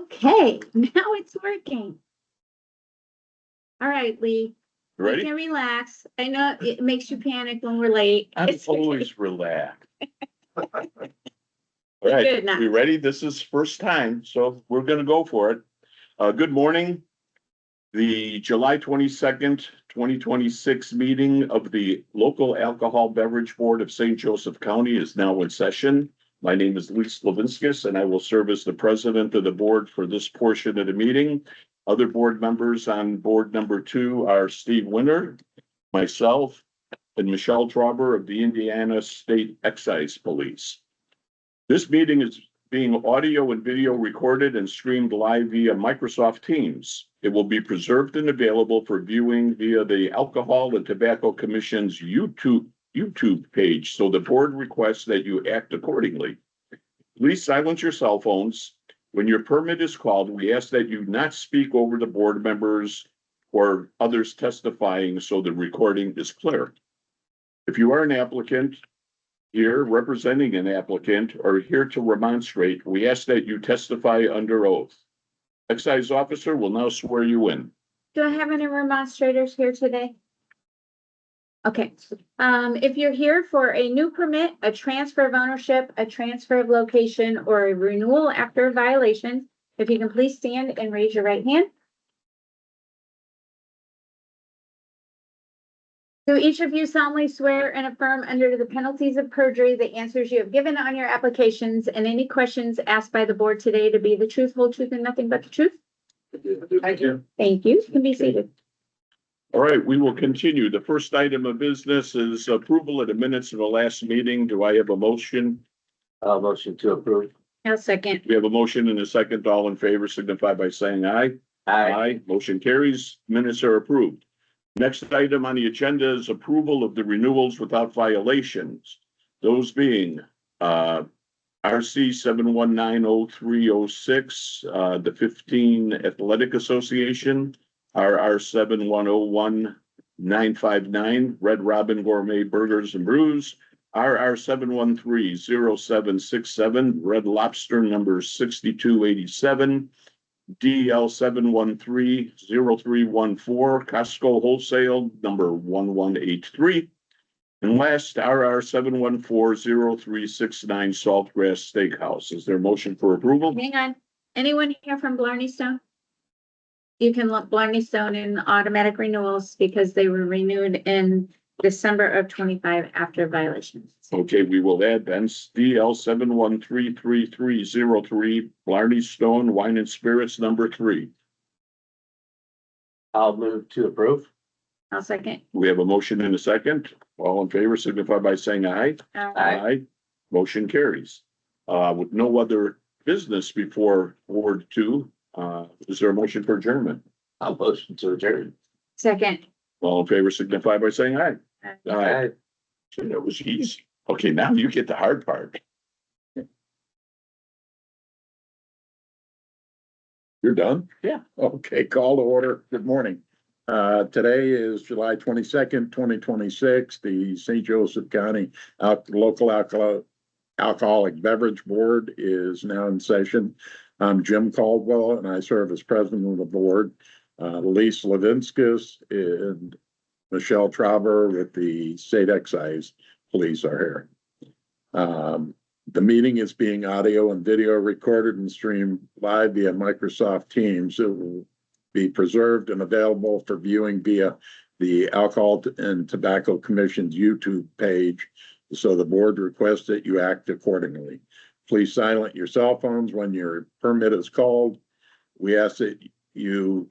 Okay, now it's working. All right, Lee. You Ready? can relax. I know it makes you panic when we're late. I'm It's okay. always relaxed. All Good right, now. we ready? This is first time, so we're gonna go for it. Good morning. The July 22nd, 2026 meeting of the Local Alcohol Beverage Board of St. Joseph County is now in session. My name is Lee Slavinskas, and I will serve as the president of the board for this portion of the meeting. Other board members on board number 2 are Steve Winter, myself, and Michelle Trauber of the Indiana State Excise Police. This meeting is being audio and video recorded and streamed live via Microsoft Teams. It will be preserved and available for viewing via the Alcohol and Tobacco Commission's YouTube page, so the board requests that you act accordingly. Please silence your cell phones. When your permit is called, we ask that you not speak over the board members or others testifying so the recording is clear. If you are an applicant here representing an applicant or here to remonstrate, we ask that you testify under oath. Excise officer will now swear you in. Do I have any remonstrators here today? Okay, if you're here for a new permit, a transfer of ownership, a transfer of location, or a renewal after a violation, if you can please stand and raise your right hand. Do each of you solemnly swear and affirm under the penalties of perjury the answers you have given on your applications and any questions asked by the board today to be the truth, whole truth, and nothing but the truth? Thank you. Thank you. You can be seated. All right, we will continue. The first item of business is approval of the minutes of the last meeting. Do I have a motion? Motion to approve. I'll second. We have a motion and a second. All in favor signify by saying aye. Aye. Motion carries. Minutes are approved. Next item on the agenda is approval of the renewals without violations. Those being RC 7190306, the 15 Athletic Association, RR 7101959, Red Robin Gourmet Burgers and Brews, RR 7130767, Red Lobster number 6287, DL 7130314, Costco Wholesale number 1183. And last, RR 7140369, Saltgrass Steakhouse. Is there a motion for approval? Hang on. Anyone here from Blarney Stone? You can look Blarney Stone in automatic renewals because they were renewed in December of 25 after violations. Okay, we will add then DL 7133303, Blarney Stone Wine and Spirits number 3. I'll move to approve. I'll second. We have a motion and a second. All in favor signify by saying aye. Aye. Motion carries. With no other business before Ward 2, is there a motion for adjournment? I'll motion to adjourn. Second. All in favor signify by saying aye. Aye. So that was easy. Okay, now you get the hard part. You're done? Yeah. Okay, call to order. Good morning. Today is July 22nd, 2026. The St. Joseph County Local Alcoholic Beverage Board is now in session. I'm Jim Caldwell and I serve as president of the board. Lee Slavinskas and Michelle Trauber with the State Excise Police are here. The meeting is being audio and video recorded and streamed live via Microsoft Teams. It will be preserved and available for viewing via the Alcohol and Tobacco Commission's YouTube page. So the board requests that you act accordingly. Please silence your cell phones when your permit is called. We ask that you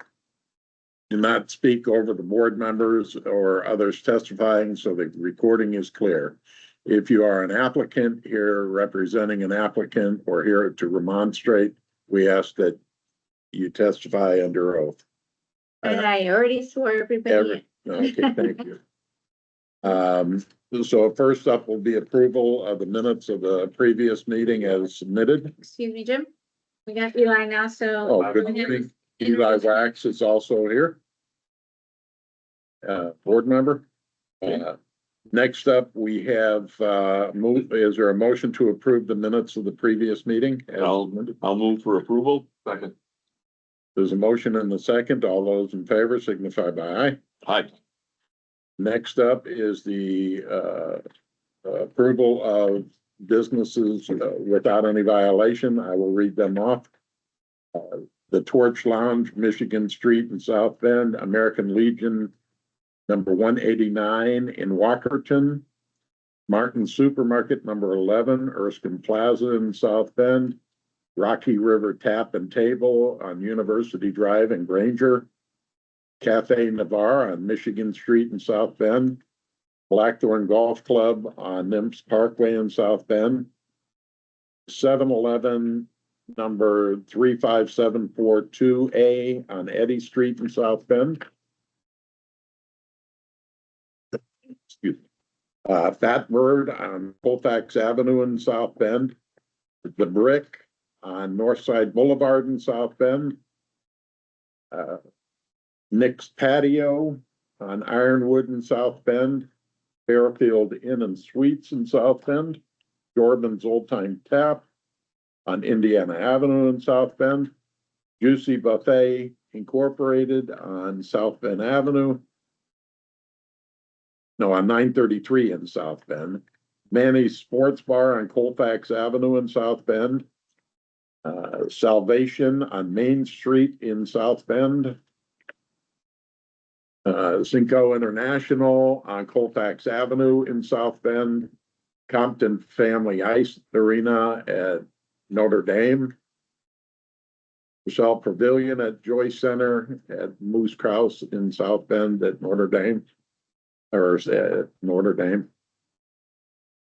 do not speak over the board members or others testifying so the recording is clear. If you are an applicant here representing an applicant or here to remonstrate, we ask that you testify under oath. And I already swore everybody in. Okay, thank you. So first up will be approval of the minutes of the previous meeting as submitted. Excuse me, Jim. We got Eli now, so. Oh, good morning. Eli Wax is also here. Board member. Next up, we have, is there a motion to approve the minutes of the previous meeting? I'll move for approval. Second. There's a motion and a second. All those in favor signify by aye. Aye. Next up is the approval of businesses without any violation. I will read them off. The Torch Lounge, Michigan Street in South Bend, American Legion, number 189 in Walkerton, Martin Supermarket, number 11, Erskine Plaza in South Bend, Rocky River Tap and Table on University Drive in Granger, Cafe Navarre on Michigan Street in South Bend, Blackthorn Golf Club on Nimps Parkway in South Bend, 7-Eleven number 35742A on Eddy Street in South Bend. Excuse me. Fat Bird on Colfax Avenue in South Bend, The Brick on Northside Boulevard in South Bend, Nick's Patio on Ironwood in South Bend, Fairfield Inn and Suites in South Bend, Jordan's Old Time Tap on Indiana Avenue in South Bend, Juicy Buffet Incorporated on South Bend Avenue. No, on 933 in South Bend, Manny's Sports Bar on Colfax Avenue in South Bend, Salvation on Main Street in South Bend, Cinco International on Colfax Avenue in South Bend, Compton Family Ice Arena at Notre Dame, Michelle Pavilion at Joyce Center at Moose Krause in South Bend at Notre Dame, or at Notre Dame.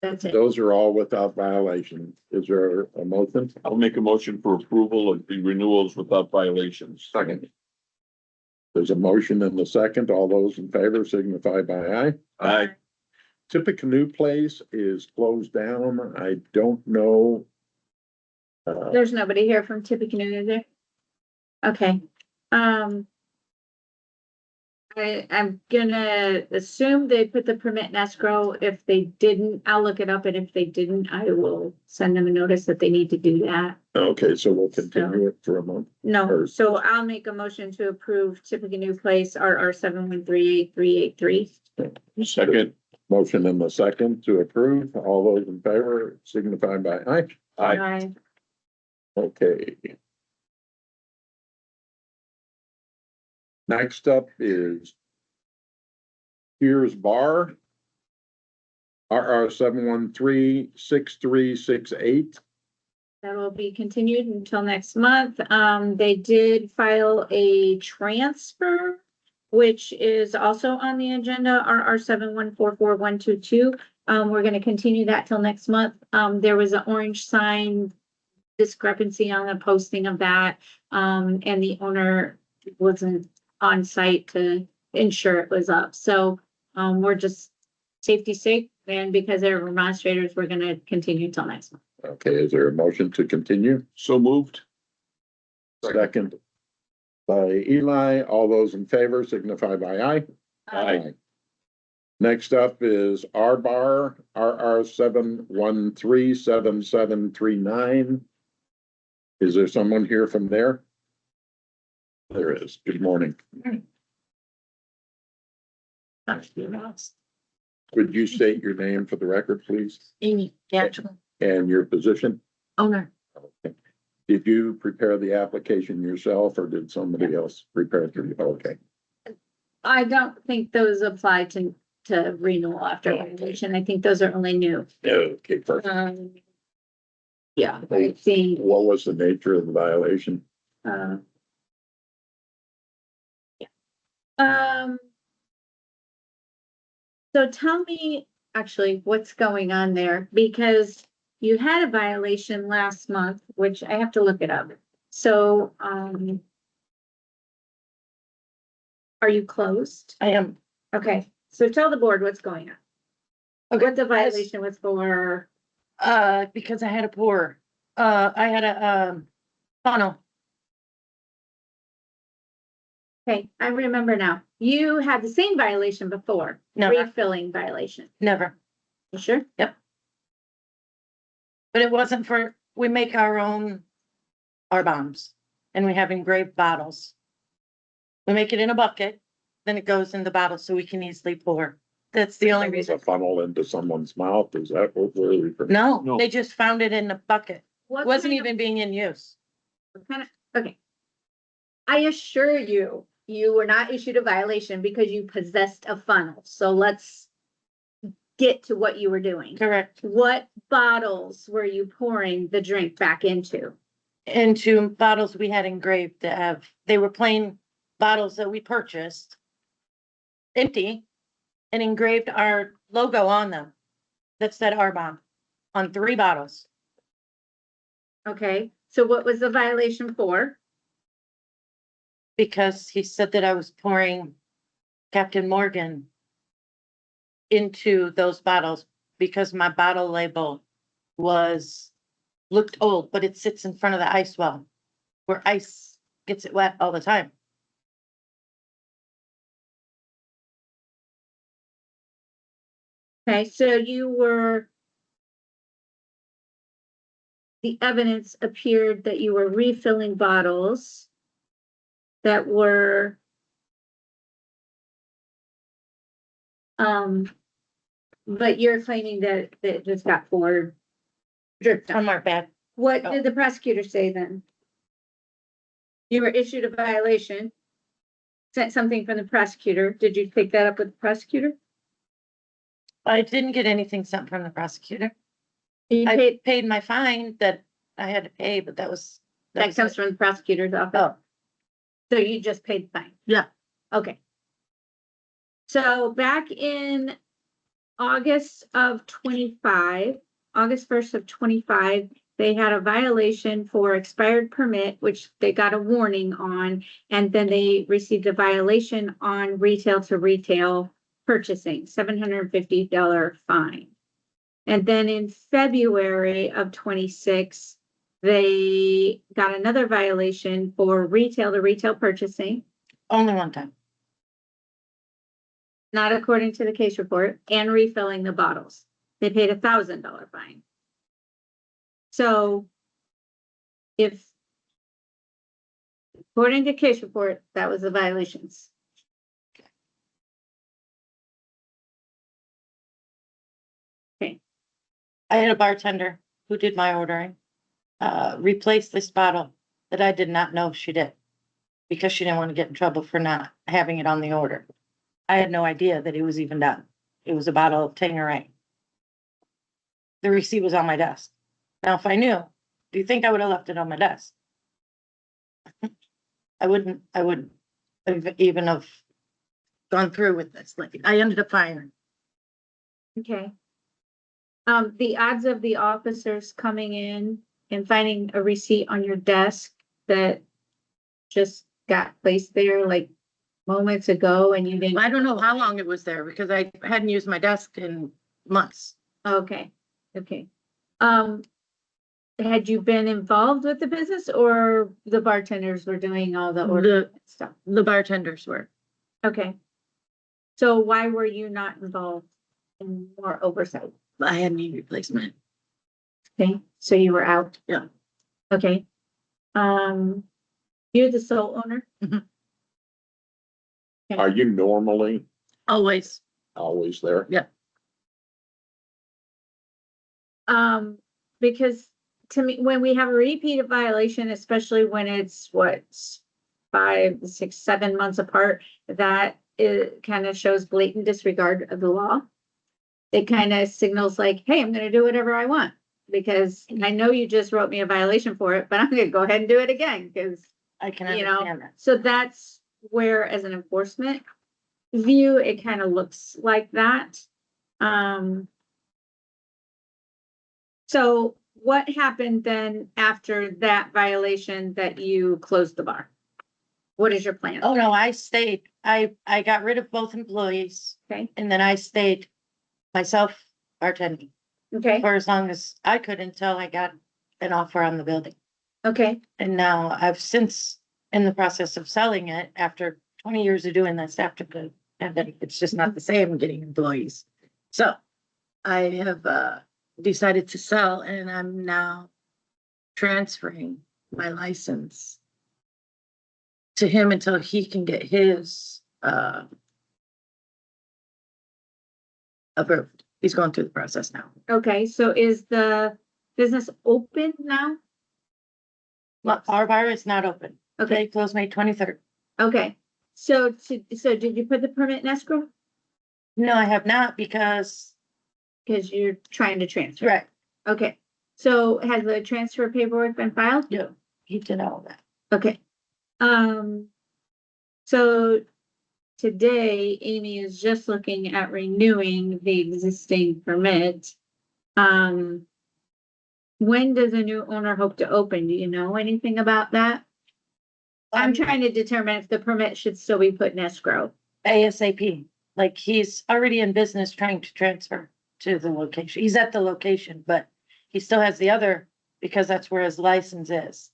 That's it. Those are all without violation. Is there a motion? I'll make a motion for approval of the renewals without violations. Second. There's a motion and a second. All those in favor signify by aye. Aye. Tippecanoe Place is closed down. I don't know. There's nobody here from Tippecanoe, is there? Okay, I'm gonna assume they put the permit in escrow. If they didn't, I'll look it up, and if they didn't, I will send them a notice that they need to do that. Okay, so we'll continue it for a month. No, Or- so I'll make a motion to approve Tippecanoe Place, RR 7138383. Second. Motion and a second to approve. All those in favor signify by aye. Aye. Okay. Next up is Piers Bar. RR 7136368. That will be continued until next month. They did file a transfer, which is also on the agenda, RR 7144122. We're gonna continue that till next month. There was an orange sign discrepancy on the posting of that, and the owner wasn't on site to ensure it was up. So, we're just safety's sake, and because they're remonstrators, we're gonna continue till next month. Okay, is there a motion to continue? So moved. Second by Eli. All those in favor signify by aye. Aye. Next up is R Bar, RR 7137739. Is there someone here from there? There is. Good morning. Would you state your name for the record, please, Amy Gatchel, and your position? owner. Did you prepare the application yourself or did somebody else prepare it for you? Okay. I don't think those apply to renewal after Okay. renovation. I think those are only new. Okay, perfect. Yeah, I think, What was the nature of the violation? yeah. So tell me actually what's going on there, because you had a violation last month, which I have to look it up. So, are you closed? I am. Okay, so tell the board what's going on. Okay. What the violation was for. Because I had a pour, I had a, funnel. Okay, I remember now. You had the same violation before, No, refilling violation. never. You sure? But it wasn't for, we make our own, our bombs. and we have engraved bottles. We make it in a bucket, then it goes in the bottle so we can easily pour. That's the only It's reason. a funnel into someone's mouth, is that what we're? No, No. they just found it in a bucket. What Wasn't kind of- even being in use. what kind of, okay. I assure you, you were not issued a violation because you possessed a funnel. So let's get to what you were doing. Correct. What bottles were you pouring the drink back into? Into bottles we had engraved to have, they were plain bottles that we purchased. Empty and engraved our logo on them. That said Arbonne on 3 bottles. Okay, so what was the violation for? Because he said that I was pouring Captain Morgan into those bottles because my bottle label looked old, but it sits in front of the ice well where ice gets it wet all the time. Okay, so the evidence appeared that you were refilling bottles that were but you're claiming that it just got poured. Dripped on. Some are bad. What Oh. did the prosecutor say then? You were issued a violation. Sent something from the prosecutor. Did you take that up with the prosecutor? I didn't get anything sent from the prosecutor. You I paid, paid my fine that I had to pay, but that was that comes it. from the prosecutor's office. Oh, So you just paid the fine? yeah. Okay. So back in August of 25, August 1st of 25, they had a violation for expired permit, which they got a warning on, and then they received a violation on retail to retail purchasing, $750 fine. And then in February of 26, they got another violation for retail to retail purchasing, Only one time. not according to the case report, and refilling the bottles. They paid $1,000 fine. So if, according to case report, that was the violations. I had a bartender who did my ordering, replace this bottle that I did not know she did. Because she didn't want to get in trouble for not having it on the order. I had no idea that it was even done. It was a bottle of Tanqueray. The receipt was on my desk. Now, if I knew, do you think I would have left it on my desk? I wouldn't have even have gone through with this. Like, I ended up firing. Okay. The odds of the officers coming in and finding a receipt on your desk that just got placed there like moments ago and you didn't. I don't know how long it was there because I hadn't used my desk in months. Okay, okay. Had you been involved with the business or the bartenders were doing all the order stuff? The bartenders were. Okay. So why were you not involved in more oversight? I had knee replacement. Okay, so you were out? Yeah. Okay. You're the sole owner? Are you normally Always. always there? Because to me, when we have a repeated violation, especially when it's 5, 6, 7 months apart, that it kind of shows blatant disregard of the law. It kind of signals like, hey, I'm gonna do whatever I want. Because I know you just wrote me a violation for it, but I'm gonna go ahead and do it again, because I can you know, understand that. so that's where, as an enforcement view, it kind of looks like that. So what happened then after that violation that you closed the bar? What is your plan? Oh, no, I stayed. I got rid of both employees Okay, and then I stayed myself bartending okay, for as long as I could until I got an offer on the building. okay, And now I've since in the process of selling it after 20 years of doing this after the pandemic. It's just not the same getting employees. So I have decided to sell and I'm now transferring my license to him until he can get his, approved. He's going through the process now. Okay, so is the business open now? Our bar is not open. Okay, They close May 23rd. okay. So did you put the permit in escrow? No, I have not because, Cause you're trying to transfer. right, Okay, so has the transfer paperwork been filed? yeah, he did all that. Okay. So today Amy is just looking at renewing the existing permit. When does a new owner hope to open? Do you know anything about that? I'm trying to determine if the permit should still be put in escrow. ASAP, like he's already in business trying to transfer to the location. He's at the location, but he still has the other because that's where his license is.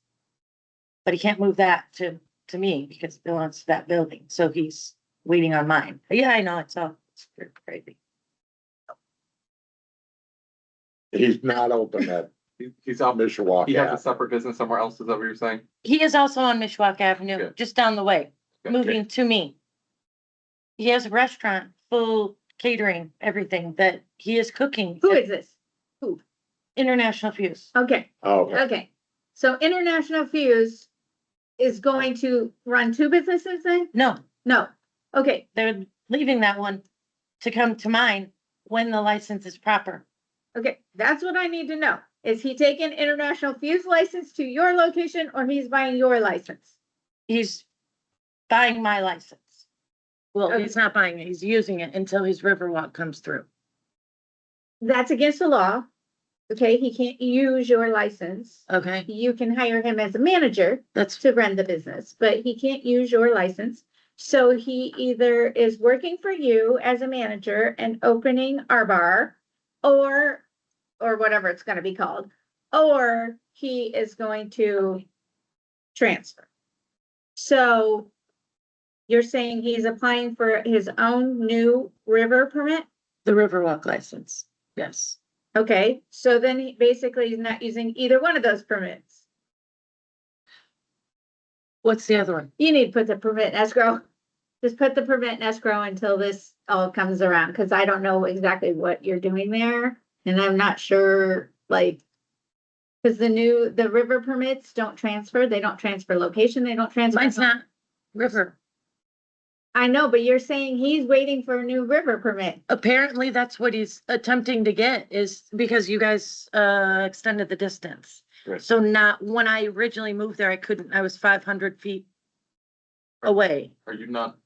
But he can't move that to me because it belongs to that building. So he's waiting on mine. Yeah, I know, it's crazy. He's not open at He's out, Mishawaka. he has a separate business somewhere else, is that what you're saying? He is also on Mishawaka Avenue, Good. just down the way, Good. moving to me. He has a restaurant, full catering, everything that he is cooking. Who is this? International Fuse. Okay, Oh, okay. So International Fuse is going to run two businesses then? No, No. Okay, they're leaving that one to come to mine when the license is proper. okay. That's what I need to know. Is he taking International Fuse license to your location or he's buying your license? He's buying my license. Well, Okay. he's not buying it, he's using it until his Riverwalk comes through. That's against the law. Okay, he can't use your license. Okay, You can hire him as a manager that's, to run the business, but he can't use your license. So he either is working for you as a manager and opening our bar or whatever it's gonna be called, or he is going to transfer. So you're saying he's applying for his own new river permit? the Riverwalk license, yes. Okay, so then he basically is not using either one of those permits. What's the other one? You need to put the permit in escrow. Just put the permit in escrow until this all comes around, because I don't know exactly what you're doing there. And I'm not sure, like, because the river permits don't transfer, they don't transfer location, they don't transfer. Mine's not river. I know, but you're saying he's waiting for a new river permit. Apparently, that's what he's attempting to get is because you guys extended the distance. Right. So not, when I originally moved there, I was 500 feet away. Are you not?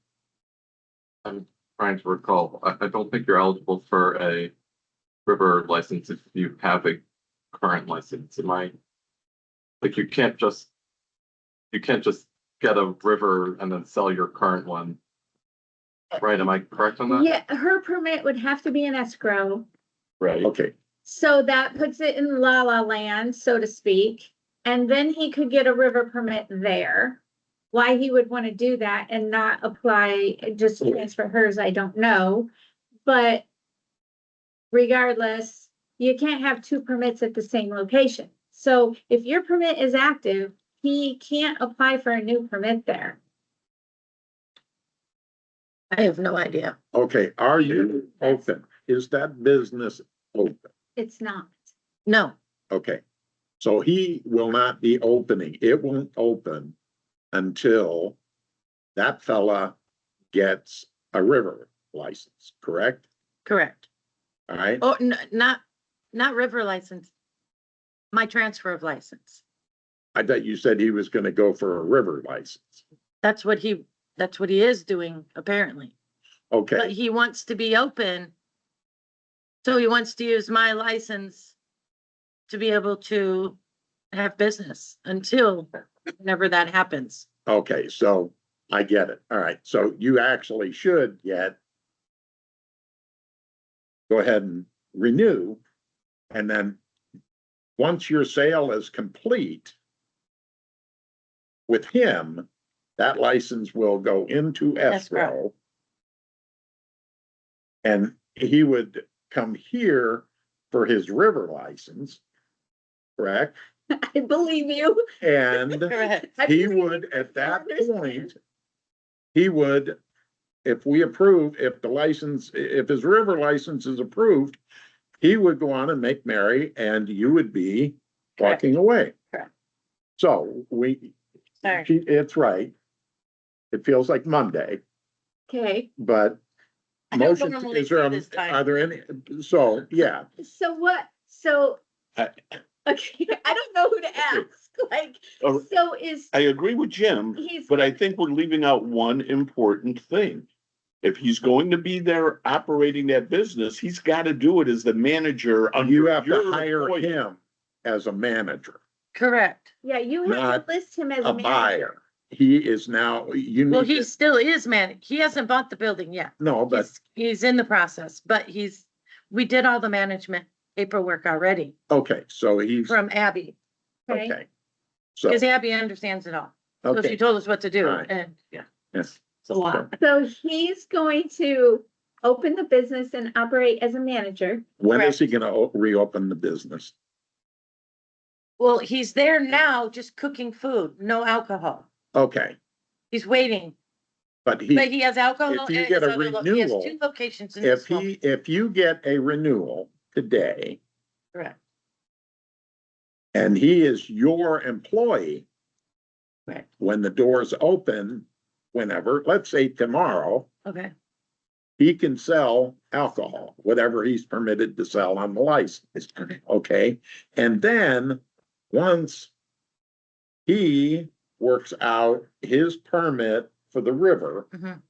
I'm trying to recall, I don't think you're eligible for a river license if you have a current license, am I? Like, you can't just get a river and then sell your current one. Right, am I correct on that? Yeah, her permit would have to be in escrow. Right. okay. So that puts it in la la land, so to speak, and then he could get a river permit there. Why he would want to do that and not apply, just transfer hers, I don't know, but regardless, you can't have two permits at the same location. So if your permit is active, he can't apply for a new permit there. I have no idea. Okay, are you open? Is that business open? It's not. No, Okay, so he will not be opening. It won't open until that fella gets a river license, correct? correct. All right, Oh, not river license. My transfer of license. I thought you said he was gonna go for a river license. That's what he is doing, apparently. But Okay, he wants to be open. So he wants to use my license to be able to have business until whenever that happens. okay, so I get it. All right, so you actually should go ahead and renew. And then once your sale is complete with him, that license will go into escrow. And he would come here for his river license, correct? I believe you. And Correct. I he believe would, at that understand. point, he would, if we approve, if the license, if his river license is approved, he would go on and make merry and you would be Correct. walking away. Correct. So Sorry. it's right. It feels like Monday, Okay, but I don't motion, normally is there, say this time. are there any, so, yeah, so what, so, I- okay, I don't know who to ask, like, Oh, so is, I agree with Jim, he's, but I think we're leaving out one important thing. If he's going to be there operating that business, he's got to do it as the manager under you have to your hire employee. him as a manager, Correct. yeah, you have Not to list him as a a manager. buyer. He is now, you Well, need he to, still is man. He hasn't bought the building yet. no, but, He's in the process, but we did all the management paperwork already okay, so he's, from Abby. Okay, okay. So, Because Abby understands it all. So she okay, told us what to do Alright. and yeah, yes, it's a lot. so he's going to open the business and operate as a manager. when is he gonna reopen the business? Well, he's there now just cooking food, no alcohol. Okay, He's waiting, but but he has alcohol if you at get his a other, he has renewal, 2 locations in if this one. if you get a renewal today Correct, and he is your employee, correct. when the doors open, whenever, let's say tomorrow, Okay, he can sell alcohol, whatever he's permitted to sell on the license. Okay. Okay, and then once he works out his permit for the river, Mhm.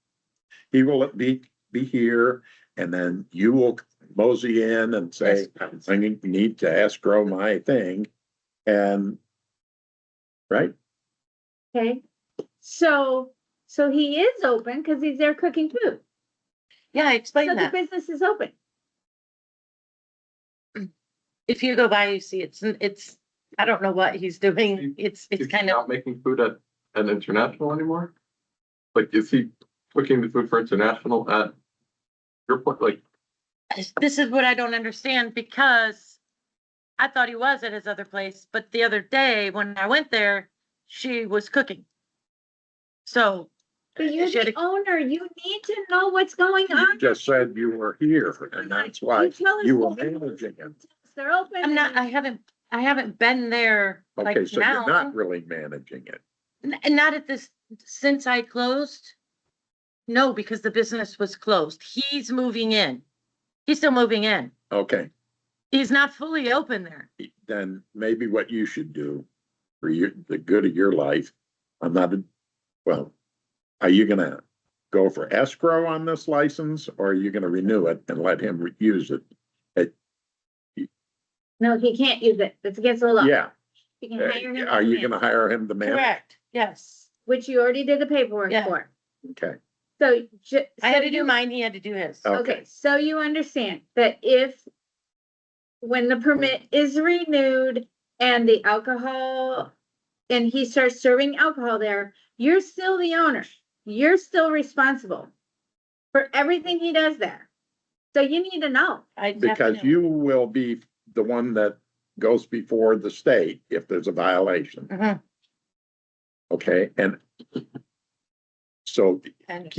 he will be here, and then you will mosey in and say, Yes. I need to escrow my thing, and right? Okay, so he is open because he's there cooking food. yeah, I So explained the that. business is open. If you go by, you see it's, I don't know what he's doing. It's Is he kind of, not making food at an international anymore? Like, is he cooking the food for international at your point? Like, this is what I don't understand because I thought he was at his other place, but the other day when I went there, she was cooking. So, But you're she had the a- owner, you need to know what's going You on. just said you were here, and that's why You tell us you were what we- managing it. They're open. I'm not, and- I haven't been there like Okay, so you're not now. really managing it. And not at this, since I closed. No, because the business was closed. He's moving in. He's still moving in. Okay, He's not fully open there. then maybe what you should do for the good of your life, well, are you gonna go for escrow on this license, or are you gonna renew it and let him use it? No, he can't use it. It's against the law. Yeah, You can hire him. are as a you gonna manager, hire him to manage? Correct, yes. Which you already did the paperwork Yeah. for. Okay, So. I had to do mine, he had to do his. Oh. Okay, so you understand that when the permit is renewed and the alcohol, and he starts serving alcohol there, you're still the owner. You're still responsible for everything he does there. So you need to know. I because definitely- you will be the one that goes before the state if there's a violation, Mhm. okay? And so And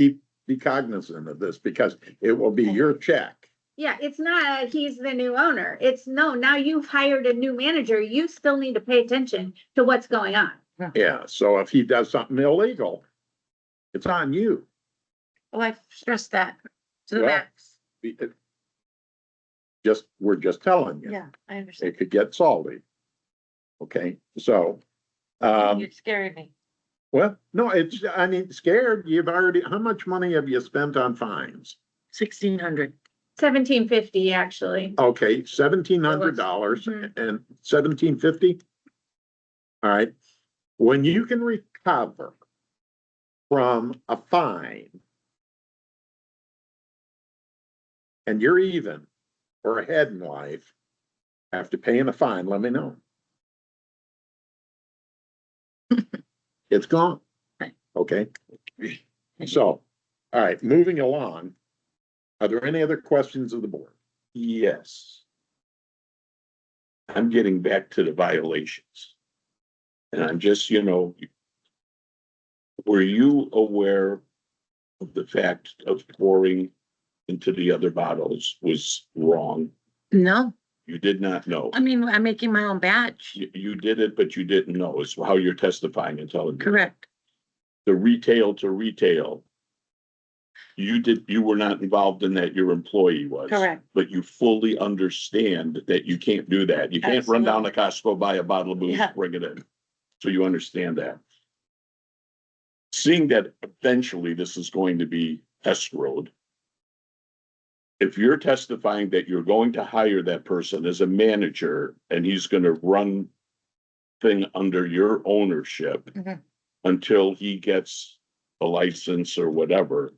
be cognizant of this, because it will be your check. Yeah, it's not, he's the new owner. It's no, now you've hired a new manager. You still need to pay attention to what's going on. Yeah, so if he does something illegal, it's on you. Oh, I stressed that to the Well, max. We're just telling you, Yeah, I understand. it could get salty. Okay, so, You scared me. well, no, scared, how much money have you spent on fines? 1,600. 1750, actually. Okay, $1,700 Mhm. and $1,750. All right, when you can recover from a fine and you're even or ahead in life after paying a fine, let me know. It's gone. Right. Okay, so, all right, moving along. Are there any other questions of the board? Yes. I'm getting back to the violations. And I'm just, were you aware of the fact of pouring into the other bottles was wrong? No, You did not know. I mean, I'm making my own batch. You did it, but you didn't know is how you're testifying and telling me. Correct. The retail to retail. You were not involved in that, your employee was. Correct. But you fully understand that you can't do that. You can't run down to Costco, buy a bottle of booze, Yeah. bring it in. So you understand that. Seeing that eventually this is going to be escrowed. If you're testifying that you're going to hire that person as a manager and he's gonna run thing under your ownership Mhm. until he gets a license or whatever,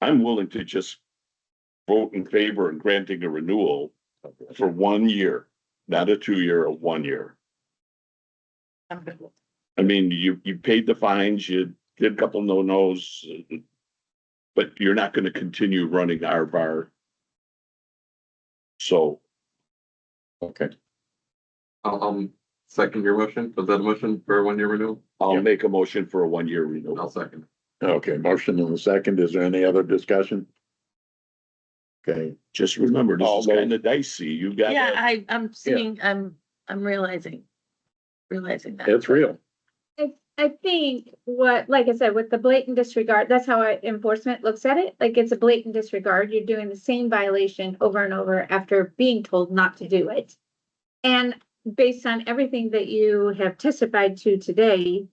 I'm willing to just vote in favor of granting a renewal for 1 year, not a 2-year, a 1 year. I'm good with I mean, you paid the fines, you did a couple no-nos, but you're not gonna continue running our bar. So, Okay, I'll second your motion. Was that a motion for a 1-year renewal? I'll Yeah. make a motion for a 1-year I'll renewal. second. okay, motion in the second. Is there any other discussion? Okay, Just remember, this All is those- kind of dicey. You it. Yeah, got, I'm seeing, I'm realizing that. it's real. I think like I said, with the blatant disregard, that's how enforcement looks at it. Like it's a blatant disregard. You're doing the same violation over and over after being told not to do it. And based on everything that you have testified to today,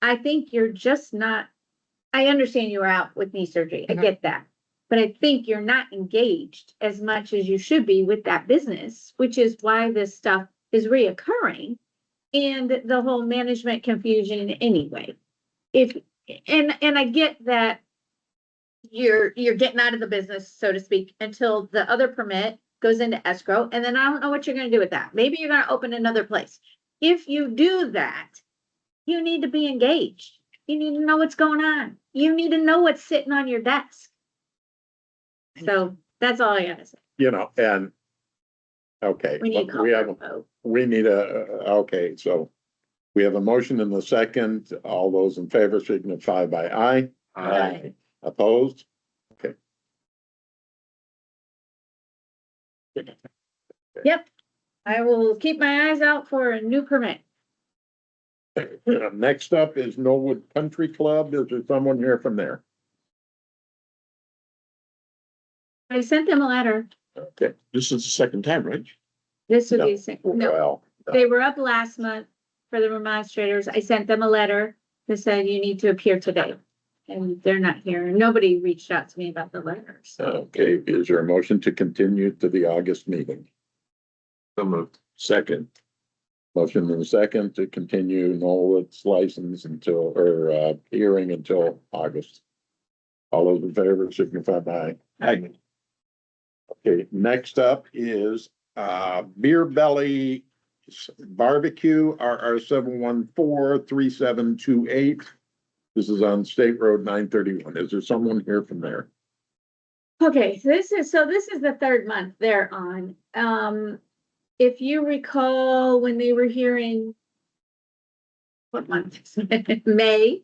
I think you're just not, I understand you were out with knee surgery. I Mhm. get that. But I think you're not engaged as much as you should be with that business, which is why this stuff is reoccurring. And the whole management confusion anyway. And I get that you're getting out of the business, so to speak, until the other permit goes into escrow, and then I don't know what you're gonna do with that. Maybe you're gonna open another place. If you do that, you need to be engaged. You need to know what's going on. You need to know what's sitting on your desk. So that's all I gotta say. And. Okay. We need to call We for have, a vote. we need okay, so we have a motion in the second. All those in favor signify by aye. Aye. Opposed? Okay. Yep. I will keep my eyes out for a new permit. Next up is Norwood Country Club. Is there someone here from there? I sent them a letter. Okay, this is the second time, right? This would No. be, no, well, they were up last month for the remonstrators. I sent them a letter that said you need to appear today. And they're not here. Nobody reached out to me about the letter, so. okay, is there a motion to continue to the August meeting? So moved. Second, Motion in the second to continue Norwood's license hearing until August. All those in favor signify by aye. Okay, next up is Beer Belly Barbecue, RR 714-3728. This is on State Road 931. Is there someone here from there? Okay, this is the third month they're on. If you recall, when they were here in what month? May,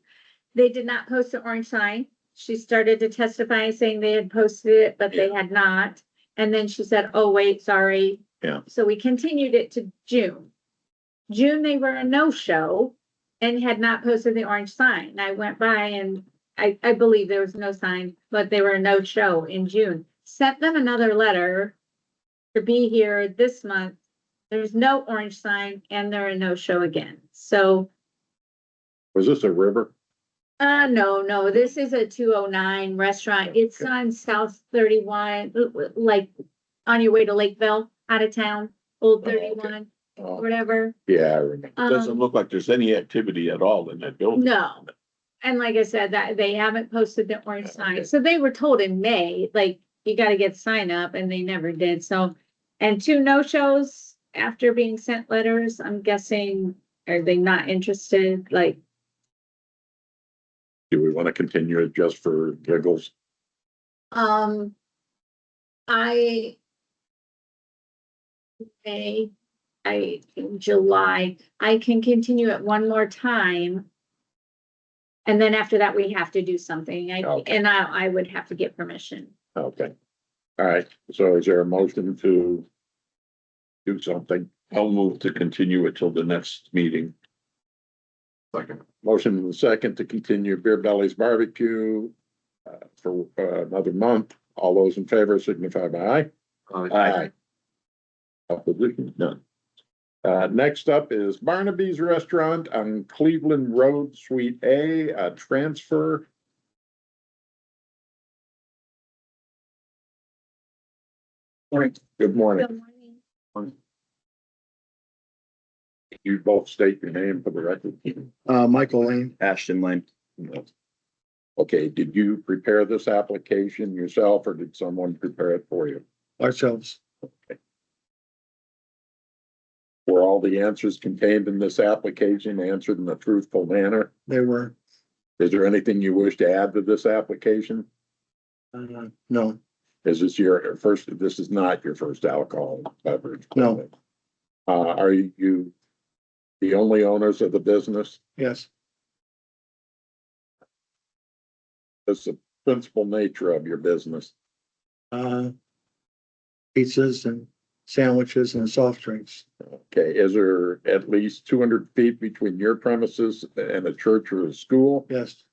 they did not post the orange sign. She started to testify saying they had posted it, but they had not. And then she said, oh, wait, sorry. Yeah. So we continued it to June. June, they were a no-show and had not posted the orange sign. I went by and I believe there was no sign, but they were a no-show in June. Sent them another letter to be here this month. There's no orange sign and they're a no-show again. So, Was this a river? no, this is a 209 restaurant. It's on South 31, like on your way to Lakeville, out of town, Old Oh, okay. 31, Oh, whatever. yeah, I remember. doesn't look like there's any activity at all in that building. No. And like I said, that they haven't posted the orange sign. So they were told in May, like, you gotta get sign up, and they never did. So, and 2 no-shows after being sent letters, I'm guessing, are they not interested? Like, Do we want to continue it just for giggles? I may, in July. I can continue it one more time. And then after that, we have to do something. Okay. And I would have to get permission. Okay. All right, so is there a motion to do something? I'll move to continue it till the next meeting. Second. Motion in the second to continue Beer Belly's barbecue for another month. All those in favor signify by aye. Aye. Opposition, none. Next up is Barnaby's Restaurant on Cleveland Road, Suite A, a transfer. Morning. Good morning. Good morning. You both state your name for the record. Michael Lane. Ashton Lane. Okay, did you prepare this application yourself or did someone prepare it for you? Ourselves. Were all the answers contained in this application answered in a truthful manner? They were, Is there anything you wish to add to this application? no, Is this your first, this is not your first alcohol beverage? No. Are you the only owners of the business? yes, What's the principal nature of your business? pizzas and sandwiches and soft drinks. Okay, is there at least 200 feet between your premises and a church or a school? Yes,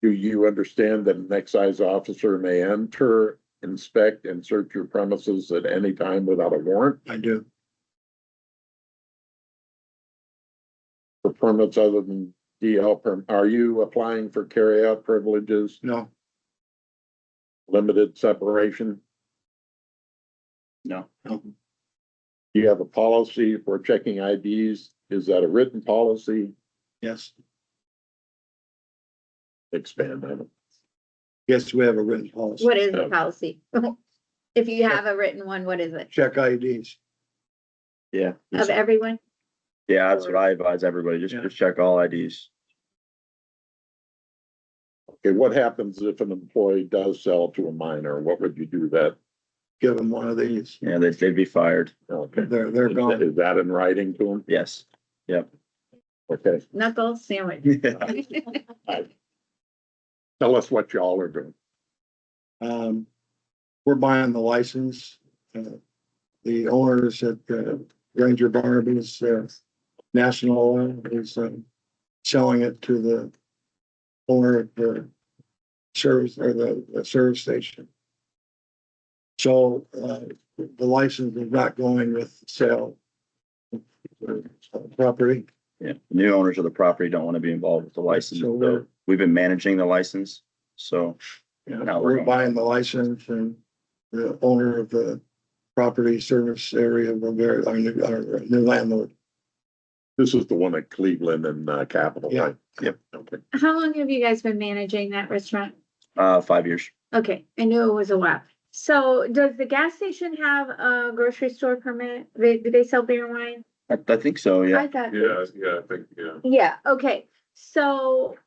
Do you understand that an excise officer may enter, inspect, and search your premises at any time without a warrant? I do. For permits other than DL, are you applying for carryout privileges, No, limited separation? No, no, Do you have a policy for checking IDs? Is that a written policy? yes, Expand on it. yes, we have a written policy. What is the policy? If you have a written one, what is it? Check IDs. yeah, Of everyone? yeah, that's what I advise everybody, Yeah. just check all IDs. Okay, what happens if an employee does sell to a minor? What would you do that? Give them one of these. Yeah, they'd be fired. Okay. They're gone. Is that in writing to them? Yes. Yep. Okay, Knuckles sandwich. tell us what y'all are doing. We're buying the license. The owners at Ranger Barnaby's, National Oil is, selling it to the owner of the service or the service station. So, the license is not going with sale of property. Yeah, new owners of the property don't want to be involved with the license, So we're- so we've been managing the license, so. Yeah, Now we're we're going- buying the license and the owner of the property service area will be our new landlord. This is the one at Cleveland and Capitol, Yeah. right? Yep. Okay. How long have you guys been managing that restaurant? 5 years. Okay, I knew it was a while. So does the gas station have a grocery store permit? Do they sell beer and wine? I think so, yeah. I thought. I think, yeah. Yeah, okay. So,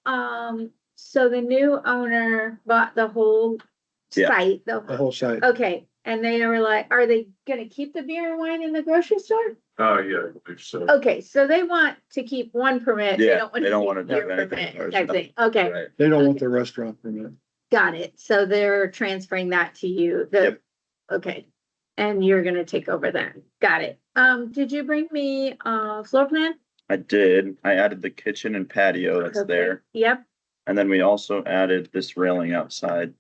so the new owner bought the whole Yeah. site, The whole site. okay. And they were like, are they gonna keep the beer and wine in the grocery store? Oh, yeah, I believe so. Okay, so they want to keep one permit. Yeah, wanna they don't keep wanna your have anything permit ours. type thing. Okay, Right. They don't want the restaurant permit. got it. So they're transferring that to you. Yep. Okay. And you're gonna take over that. Got it. Did you bring me a floor plan? I did. I added the kitchen and patio that's there. Yep, And then we also added this railing outside,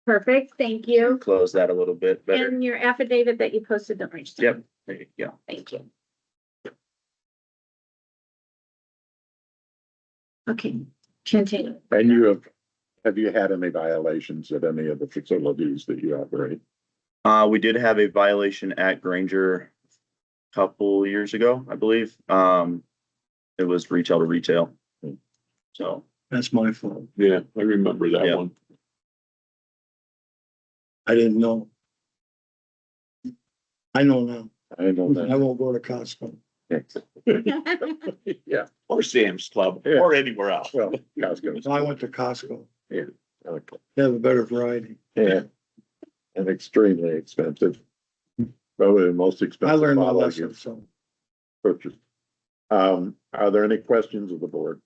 perfect. Thank you. close that a little bit better. And your affidavit that you posted the Orange. Times. Yep, there you go. Thank you. Okay, continue. And have you had any violations at any of the facilities that you operate? We did have a violation at Granger a couple years ago, I believe. It was retail to retail. So, That's my fault. Yeah, I remember that Yeah. one. I didn't know. I know now. I know I that. won't go to Costco. Yeah, Or Sam's Club, Yeah. or anywhere else. well, Costco. So I went to Costco. Okay. They have a better variety. Yeah. and extremely expensive. Probably the most I expensive learned my bottle lesson, you've so. purchased. Are there any questions of the board?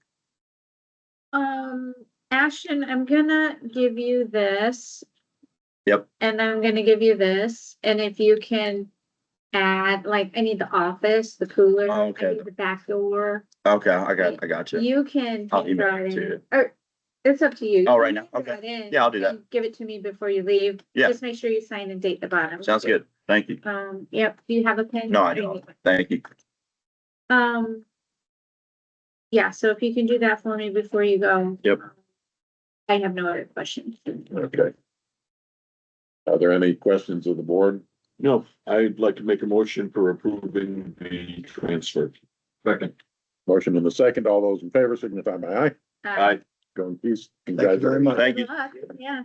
Ashton, I'm gonna give you this. Yep. And I'm gonna give you this, and if you can add, like, I need the office, the cooler, I Okay. need the back door. Okay, I got you. You can I'll hand email that it to in, you. or it's up to you. Oh, right You now? can hand Okay. that in Yeah, I'll do that. and give it to me before you leave. Yeah. Just make sure you sign and date the bottom. Sounds good. Thank you. Yep, do you have a pen? No, I don't. Thank you. Yeah, so if you can do that for me before you go. Yep. I have no other questions. Okay. Are there any questions of the board? No, I'd like to make a motion for approving the transfer. Second. Motion in the second. All those in favor signify by aye. Aye. Go in peace. Thank you very much. Thank you. Good luck. Yeah.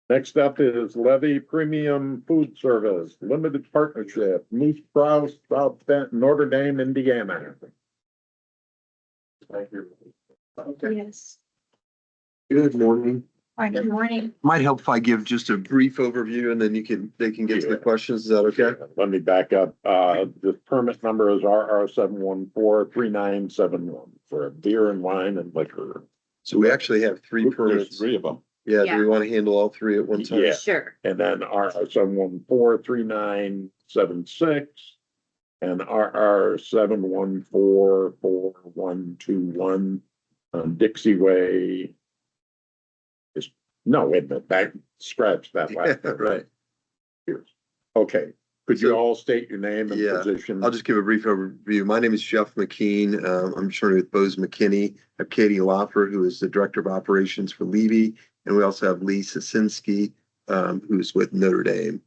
Next up is Levy Premium Food Service Limited Partnership, Moose Cross, South Bend, Notre Dame, Indiana. Thank you. Yes. Good morning. Good morning. Might help if I give just a brief overview and then they can get to the questions. Is that okay? Let me back up. The permit number is RR 7143971 for a beer and wine and liquor. So we actually have three There's permits. three of them. Yeah, Yeah. do we want to handle all three at one time? Yeah. Sure. And then RR 7143976 and RR 7144121 on Dixie Way. No, wait a minute, back, scratch that last. one. Right. Okay, could you So- all state your name and Yeah, position? I'll just give a brief overview. My name is Jeff McKean. I'm attorney with Bose McKinney. I have Katie Loffer, who is the Director of Operations for Levy. And we also have Lee Sasinski, who's with Notre Dame.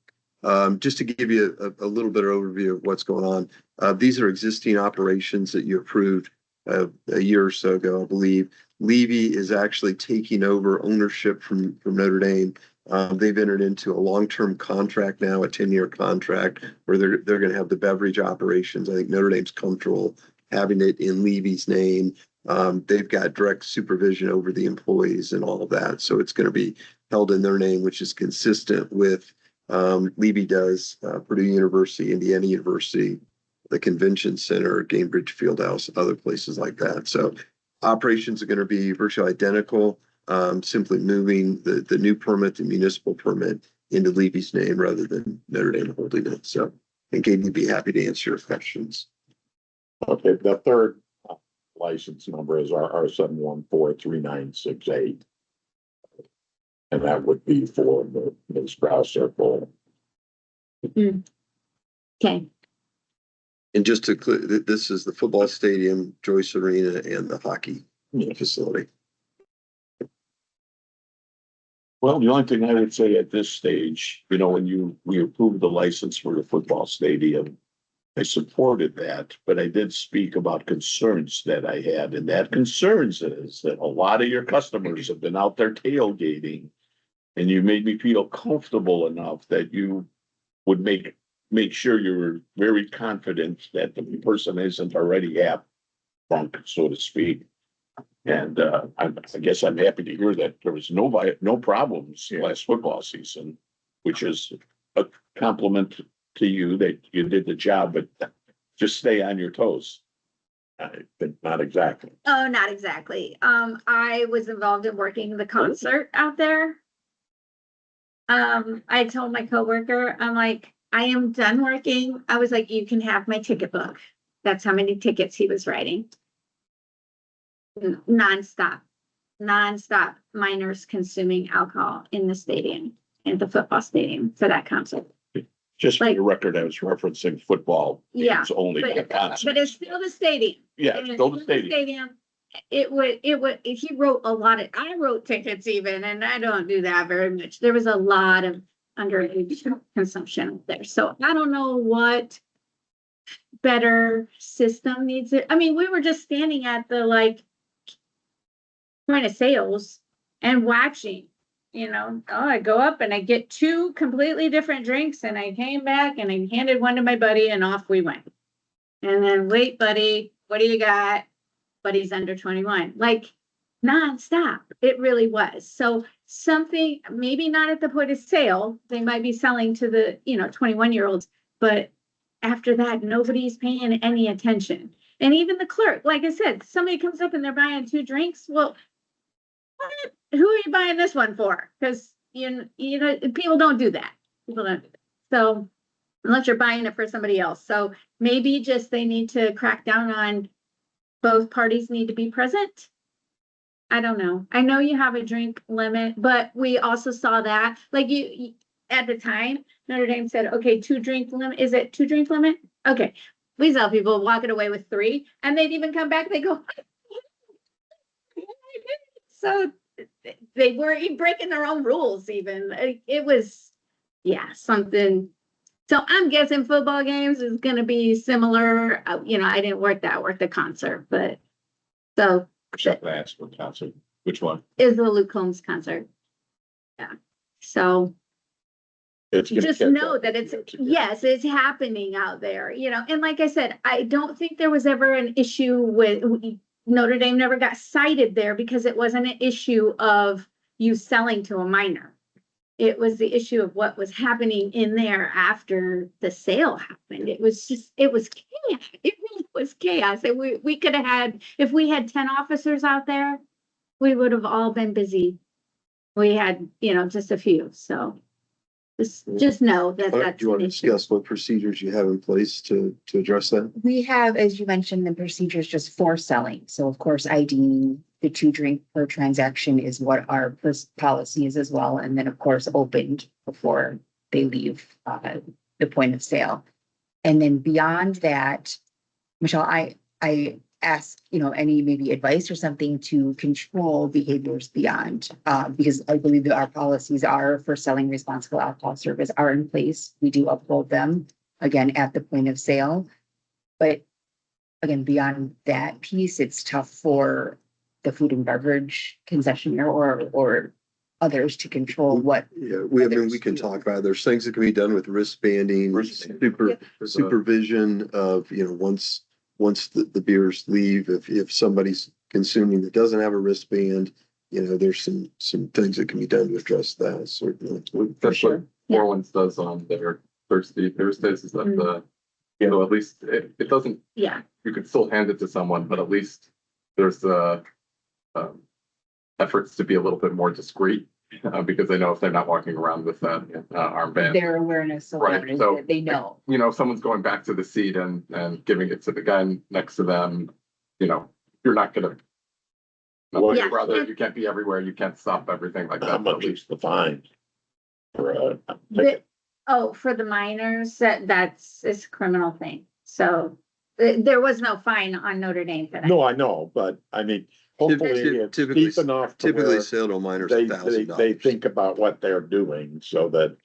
Just to give you a little bit of overview of what's going on. These are existing operations that you approved a year or so ago, I believe. Levy is actually taking over ownership from Notre Dame. They've entered into a long-term contract now, a 10-year contract, where they're going to have the beverage operations. I think Notre Dame's comfortable having it in Levy's name. They've got direct supervision over the employees and all of that. So it's going to be held in their name, which is consistent with Levy does, Purdue University, Indiana University, the Convention Center, Cambridge Fieldhouse, other places like that. So operations are going to be virtually identical, simply moving the new permit, the municipal permit, into Levy's name rather than Notre Dame holding it. So, and Katie would be happy to answer your questions. Okay, the third license number is RR 7143968. And that would be for the Moose Cross Circle. Okay. And just to clear, this is the football stadium, Joyce Arena, and the hockey facility. Well, the only thing I would say at this stage, when we approved the license for the football stadium, I supported that, but I did speak about concerns that I had, and that concerns is that a lot of your customers have been out there tailgating, and you made me feel comfortable enough that you would make sure you're very confident that the person isn't already half drunk, so to speak. And I guess I'm happy to hear that there was no problems last football season, which is a compliment to you that you did the job, but just stay on your toes. But not exactly. Oh, not exactly. I was involved in working the concert out there. I told my coworker, I'm like, I am done working. I was like, you can have my ticket book. That's how many tickets he was writing. Nonstop minors consuming alcohol in the stadium, in the football stadium for that concert. Just for Like- the record, I was referencing football. Yeah, games only. But concert. it's still the stadium. Yeah, And it's still the it's stadium. It would, if he wrote a lot of, I wrote tickets even, and I don't do that very much. There was a lot of underage consumption there. So I don't know what better system needs it. I mean, we were just standing at the point of sales and watching, I go up and I get two completely different drinks and I came back and I handed one to my buddy and off we went. And then, wait, buddy, what do you got? Buddy's under 21. nonstop. It really was. So something, maybe not at the point of sale, they might be selling to the, 21-year-olds, but after that, nobody's paying any attention. And even the clerk, like I said, somebody comes up and they're buying 2 drinks. Well, what? Who are you buying this one for? Because people don't do that. People don't do that. So unless you're buying it for somebody else. So maybe just they need to crack down on both parties need to be present. I don't know. I know you have a drink limit, but we also saw that, like you at the time, Notre Dame said, okay, 2 drink limit. Is it 2 drink limit? Okay. We saw people walking away with 3, and they'd even come back, they go, so they were breaking their own rules even. It was, yeah, something. So I'm guessing football games is gonna be similar. I didn't work that, I worked the concert, but so That's what concert. Which one? is the Luke Combs concert. Yeah, so It's gonna just catch know up that with it's, you again. yes, it's happening out there, and like I said, I don't think there was ever an issue with, Notre Dame never got cited there because it wasn't an issue of you selling to a minor. It was the issue of what was happening in there after the sale happened. It was chaos. It really was chaos. And we could have had, if we had 10 officers out there, we would have all been busy. We had, just a few, so just know that Do that's you want an to issue. discuss what procedures you have in place to address that? We have, as you mentioned, the procedures just for selling. So of course, ID, the 2 drink per transaction is what our first policy is as well. And then of course, opened before they leave the point of sale. And then beyond that, Michelle, I ask, any maybe advice or something to control behaviors beyond, because I believe that our policies are for selling responsible alcohol service are in place. We do uphold them again at the point of sale. But again, beyond that piece, it's tough for the food and beverage concessionaire or others to control what. Yeah, we can talk about it. There's things that can be done with wristbanding, supervision of, once the beers leave, if somebody's consuming that doesn't have a wristband, there's some things that can be done to address that, certainly. That's sure. what Orleans does on their Thursdays is that at least it doesn't, Yeah, you could still hand it to someone, but at least there's efforts to be a little bit more discreet, because they know if they're not walking around with that armband. Their awareness of Right, that is so- that they know. If someone's going back to the seat and giving it to the guy next to them, you're not gonna. Well, Yeah. Brother, you can't be everywhere, you can't stop everything like How that, but at much least is the fine? For a for the minors, it's a criminal thing. So there was no fine on Notre Dame for that. No, I know, but I mean, hopefully it's Typically- deep enough to Typically where sale to minors they $1,000. think about what they're doing so that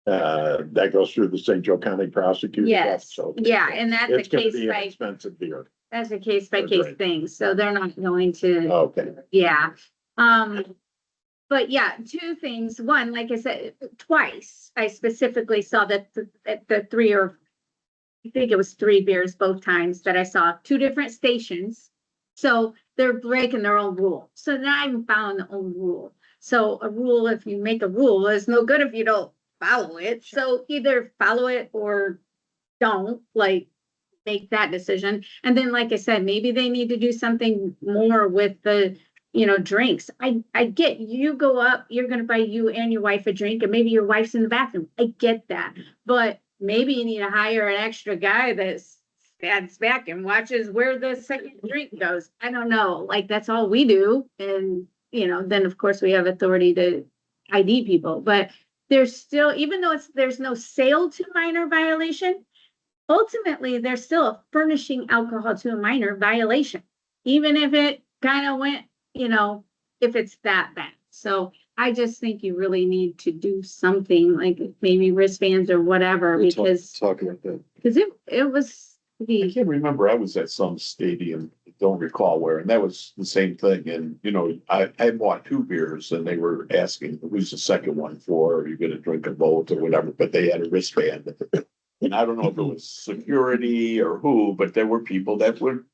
that goes through the St. Joe County prosecutor's Yes, office. So yeah, and that's a it's gonna case be an by, expensive beer. that's a case by case Right. thing. So they're not going to. Okay. Yeah, but yeah, 2 things. One, like I said, twice, I specifically saw that the 3 or I think it was 3 beers both times that I saw 2 different stations. So they're breaking their own rule. So now I've found the own rule. So a rule, if you make a rule, is no good if you don't follow it. So either follow it or don't, make that decision. And then, like I said, maybe they need to do something more with the, drinks. I get you go up, you're gonna buy you and your wife a drink, and maybe your wife's in the bathroom. I get that. But maybe you need to hire an extra guy that stands back and watches where the second drink goes. I don't know, that's all we do. And, then of course we have authority to ID people, but there's still, even though there's no sale to minor violation, ultimately, there's still a furnishing alcohol to a minor violation, even if it kind of went, if it's that bad. So I just think you really need to do something like maybe wristbands or whatever, We'll talk- because Talk about that. it was I the, can't remember. I was at some stadium, don't recall where, and that was the same thing. And, I bought 2 beers and they were asking, who's the second one for? Are you gonna drink them both or whatever? But they had a wristband. And I don't know if it was security or who, but there were people that were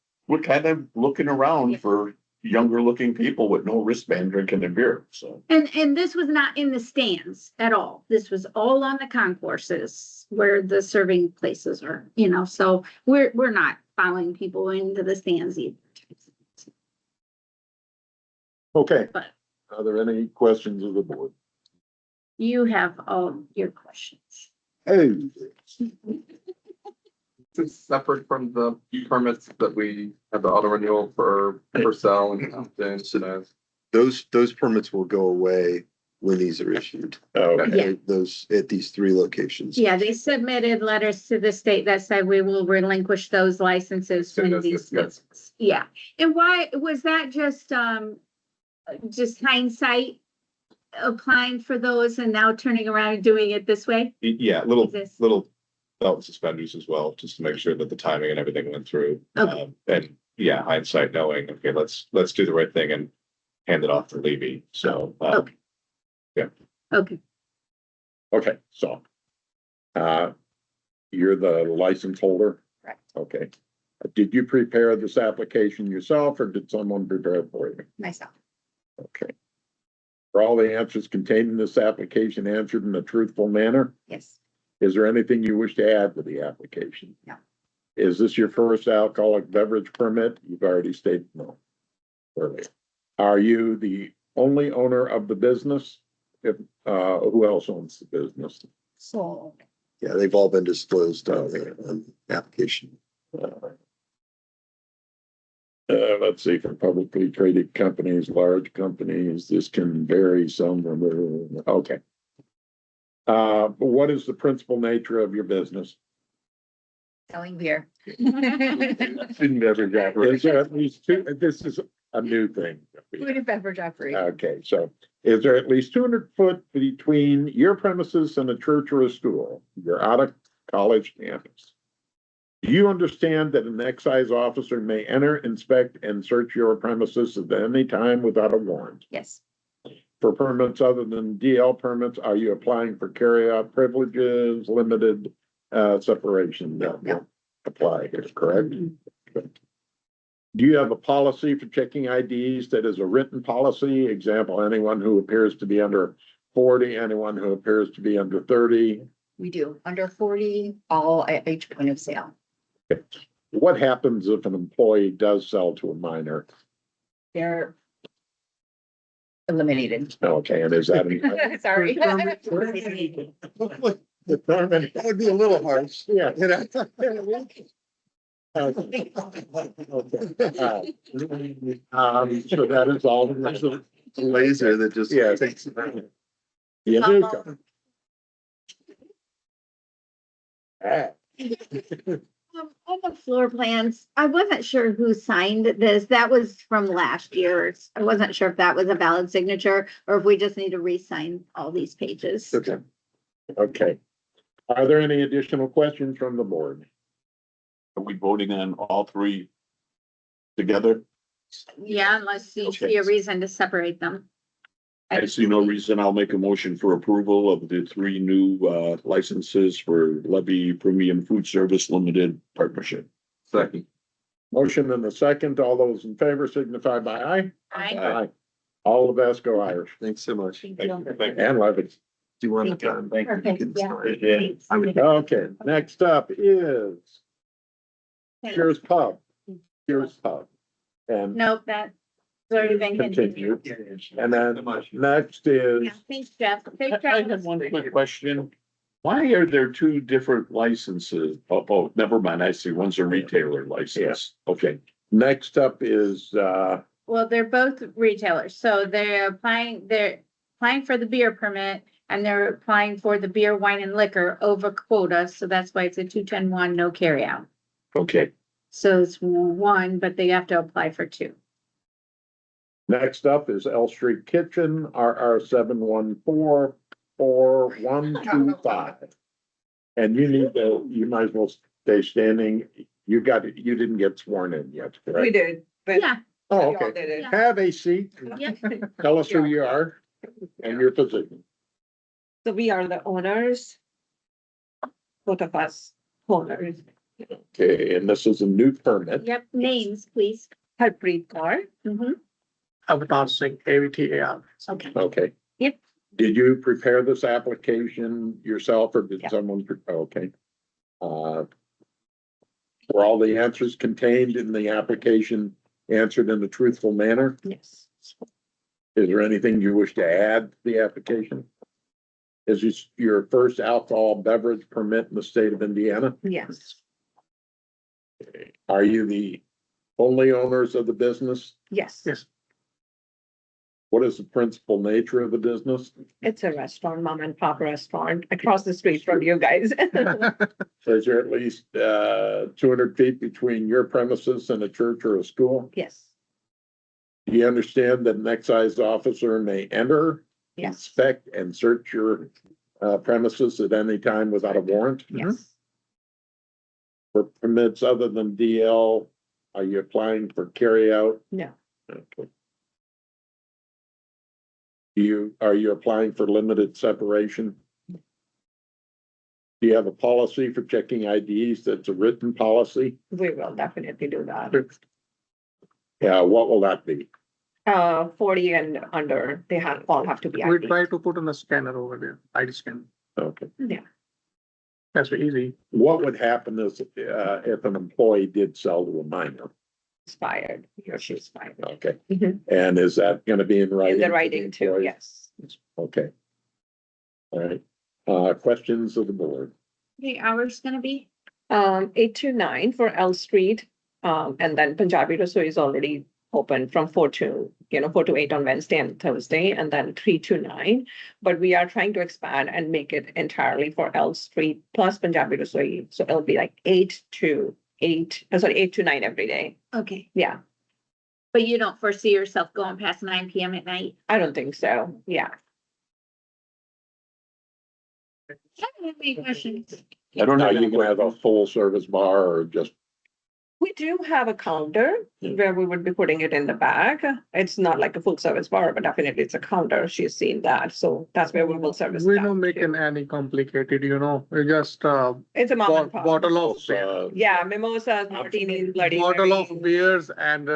kind of looking around for younger looking people with no wristband drinking their beer, so. And this was not in the stands at all. This was all on the concourses where the serving places are, you know, so we're not following people into the stands either. Okay. But- Are there any questions of the board? You have all your questions. Hey, This is separate from the permits that we have the auto renewal for sale and Compton. Those permits will go away when these are issued. okay, Yeah. Those, at these three locations. Yeah, they submitted letters to the state that said we will relinquish those licenses Soon when as these. discussed. Yeah, and why, was that just hindsight? Applying for those and now turning around and doing it this way? Yeah, Is this- little belt and suspenders as well, just to make sure that the timing and everything went through. Okay. And yeah, hindsight knowing, okay, let's do the right thing and hand it off to Levy. So, Okay. Okay, okay, so. You're the license holder? Correct. Okay. Did you prepare this application yourself or did someone prepare it for you? Myself. Okay. Are all the answers contained in this application answered in a truthful manner? Yes. Is there anything you wish to add to the application? No. Is this your first alcoholic beverage permit? You've already stated no. Earlier. Are you the only owner of the business? If, who else owns the business? So. Yeah, they've all been disclosed on the application. Let's see, for publicly traded companies, large companies, this can vary some, okay. What is the principal nature of your business? Selling beer. Food and beverage operation. Is there at least two, this is a new thing. Food and beverage operation. Okay, so is there at least 200 foot between your premises and a church or a school? You're out of college campus. Do you understand that an excise officer may enter, inspect, and search your premises at any time without a warrant? Yes. For permits other than DL permits, are you applying for carryout privileges, limited separation that No. will apply here, correct? Do you have a policy for checking IDs that is a written policy? Example, anyone who appears to be under 40, anyone who appears to be under 30? We do. Under 40, all at each point of sale. What happens if an employee does sell to a minor? They're eliminated. Okay, and is that? Sorry. Determined. That would be a little harsh. Yeah. You know? So that is all. There's a laser that just Yeah. takes. You do come. Ah, On the floor plans, I wasn't sure who signed this. That was from last year. I wasn't sure if that was a valid signature or if we just need to re-sign all these pages. Okay. Okay. Are there any additional questions from the board? Are we voting on all three together? Yeah, unless you see a reason to separate them. I see no reason. I'll make a motion for approval of the three new licenses for Levy Premium Food Service Limited Partnership. Second. Motion and a second. All those in favor signify by aye. Aye. All the best go Irish. Thanks so much. Thank Thank you. you, thank you. And Levy. Do you want Thank to? you. Perfect, yeah. Yeah. Okay, next up is Cheers Pub. Cheers Pub. And Nope, that's already been continued. continue. And then next is, Yeah, thanks, Jeff. Safe I travels. had one quick question. Why are there two different licenses? Oh, never mind. I see. One's a retailer license. Okay. next up is, Well, they're both retailers, so they're applying for the beer permit and they're applying for the beer, wine and liquor over quota. So that's why it's a 210-1, no carry out. Okay. So it's one, but they have to apply for two. next up is L Street Kitchen, RR 7144125. And you need to, you might as well stay standing. You didn't get sworn in yet, We correct? did, but. Yeah, Oh, we all okay. did it. Have a seat. yeah. Tell us who you are and your position. So we are the owners. Both of us owners. Okay, and this is a new permit. Yep, names, please. Harpreet Kaur, Mhm. Avatar Singh, AVTAR. Okay. Okay. Yep. Did you prepare this application yourself or did Yeah. someone, okay. Were all the answers contained in the application answered in a truthful manner? Yes. Is there anything you wish to add to the application? Is this your first alcohol beverage permit in the state of Indiana? Yes. Are you the only owners of the business? Yes. Yes. What is the principal nature of the business? It's a restaurant, mom and pop restaurant across the street from you guys. So is there at least 200 feet between your premises and a church or a school? Yes. Do you understand that an excise officer may enter, Yes. inspect, and search your premises at any time without a warrant? Yes. For permits other than DL, are you applying for carryout? No. Okay. Are you applying for limited separation? Do you have a policy for checking IDs that's a written policy? We will definitely do that. Yeah, what will that be? 40 and under, they all have to be. We ID. try to put on a scanner over there, ID scan. Okay. Yeah. That's very easy. What would happen is if an employee did sell to a minor? Expired, he or she expired. Okay, Mhm. and is that gonna be in writing? In the to writing too, employee? yes. Okay. All right, questions of the board? The hours gonna be? 8 to 9 for L Street. And then Punjabi Rasoi is already open from 4 to 8 on Wednesday and Thursday, and then 3 to 9. But we are trying to expand and make it entirely for L Street plus Punjabi Rasoi. So it'll be like 8 to 9 every day. Okay, Yeah, but you don't foresee yourself going past 9 PM at night? I don't think so. Yeah. I don't have any questions. I don't Are have you any gonna have a full service bar or just, We do have a counter Yeah. where we would be putting it in the back. It's not like a full service bar, but definitely it's a counter. She's seen that. So that's where we will service. We that don't make too. it any complicated, we just, It's a mom and pop. bottle of beer. Yeah, mimosas, martinis, bloody. Bottle of Marys. beers and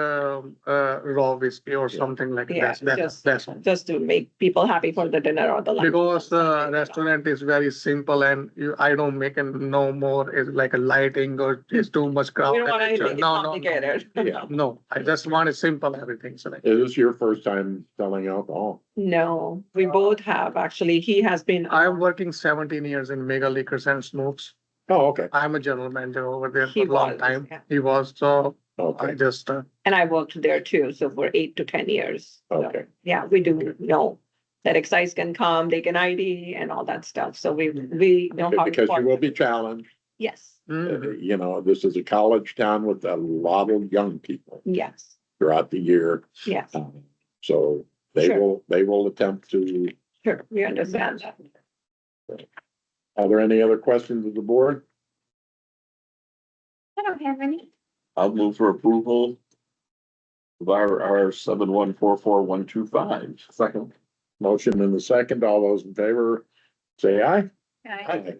raw whiskey or something like Yeah, that. That's all. just to make people happy for the dinner or the lunch. Because the restaurant is very simple and I don't make it no more, it's like a lighting or it's too much crowd. We don't want anything No, complicated. yeah, no, I just want it simple, everything, so like. is this your first time selling alcohol? No, we both have actually. He has been. I'm working 17 years in Mega Liquors and Smokes. Oh, okay, I'm a general manager over there He for a long was, time. yeah. He was, so I okay, just, And I worked there too, so for 8 to 10 years. So, okay. yeah, we do know that excise can come, they can ID and all that stuff. So we know how. Because you will important- be challenged. Yes, This is a college town with a lot of young people yes, throughout the year. yes, So Sure. they will attempt to, sure, we understand that. are there any other questions of the board? I don't have any. I'll move for approval of our 7144125. Second. Motion in the second, all those in favor, say aye. Aye.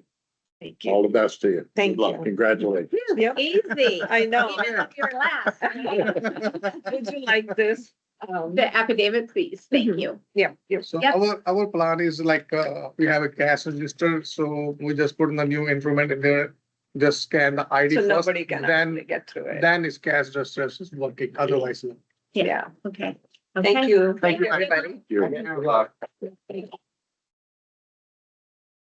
Thank All you. the best to you. Thank Good luck. you. Congratulations. Yep. Easy. I know. Even if you're last. Would you like this? The affidavit, please. Thank you. Yeah, yes. So Yep. our plan is like, we have a cash register, so we just put in the new informant in there. Just scan the ID So first, nobody can actually then, get through it. then it's cash register is working, otherwise. no. Yeah, Okay. thank Okay. you. Thank you. Everybody. Good luck.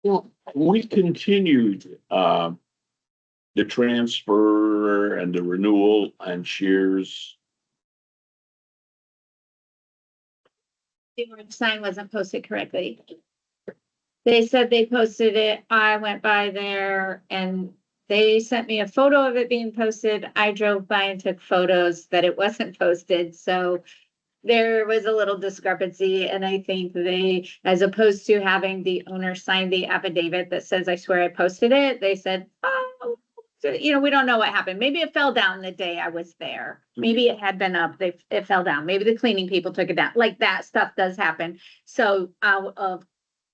Well, we continued, the transfer and the renewal and shares. The sign wasn't posted correctly. They said they posted it. I went by there and they sent me a photo of it being posted. I drove by and took photos that it wasn't posted, so there was a little discrepancy, and I think they, as opposed to having the owner sign the affidavit that says, I swear I posted it, they said, oh, so, we don't know what happened. Maybe it fell down the day I was there. Maybe it had been up, it fell down. Maybe the cleaning people took it down. Like that stuff does happen. So out of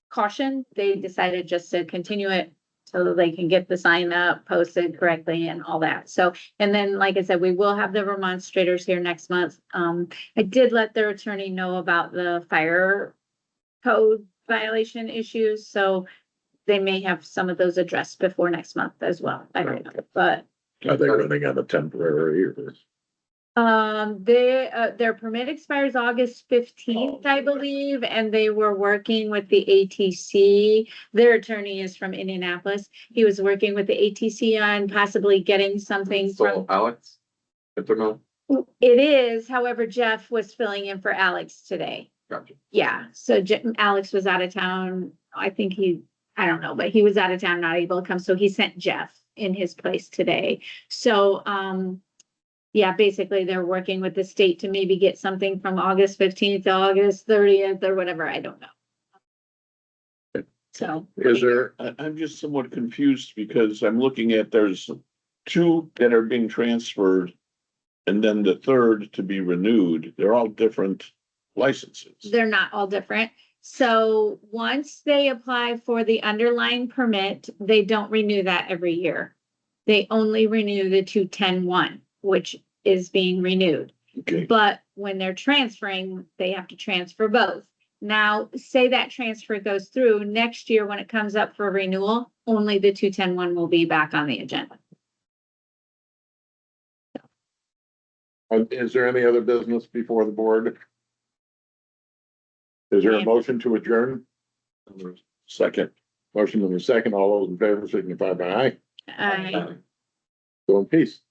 caution, they decided just to continue it so that they can get the sign up, posted correctly and all that. So, and then, like I said, we will have the remonstrators here next month. I did let their attorney know about the fire code violation issues, so they may have some of those addressed before next month as well. I don't know, but Are they running on a temporary or? their permit expires August 15th, I believe, and they were working with the ATC. Their attorney is from Indianapolis. He was working with the ATC on possibly getting something So from. Alex? Intermo? It is, however, Jeff was filling in for Alex today. Gotcha. Yeah, so Alex was out of town. I think I don't know, but he was out of town, not able to come, so he sent Jeff in his place today. So, yeah, basically they're working with the state to maybe get something from August 15th to August 30th or whatever, I don't know. So. Is there, I'm just somewhat confused because I'm looking at there's two that are being transferred. And then the third to be renewed. They're all different licenses. They're not all different. So once they apply for the underlying permit, they don't renew that every year. They only renew the 210-1, which is being renewed. Okay, But when they're transferring, they have to transfer both. Now, say that transfer goes through next year when it comes up for renewal, only the 210-1 will be back on the agenda. is there any other business before the board? Is there a motion to adjourn? second. Motion in the second, all those in favor signify by aye. I Go in peace.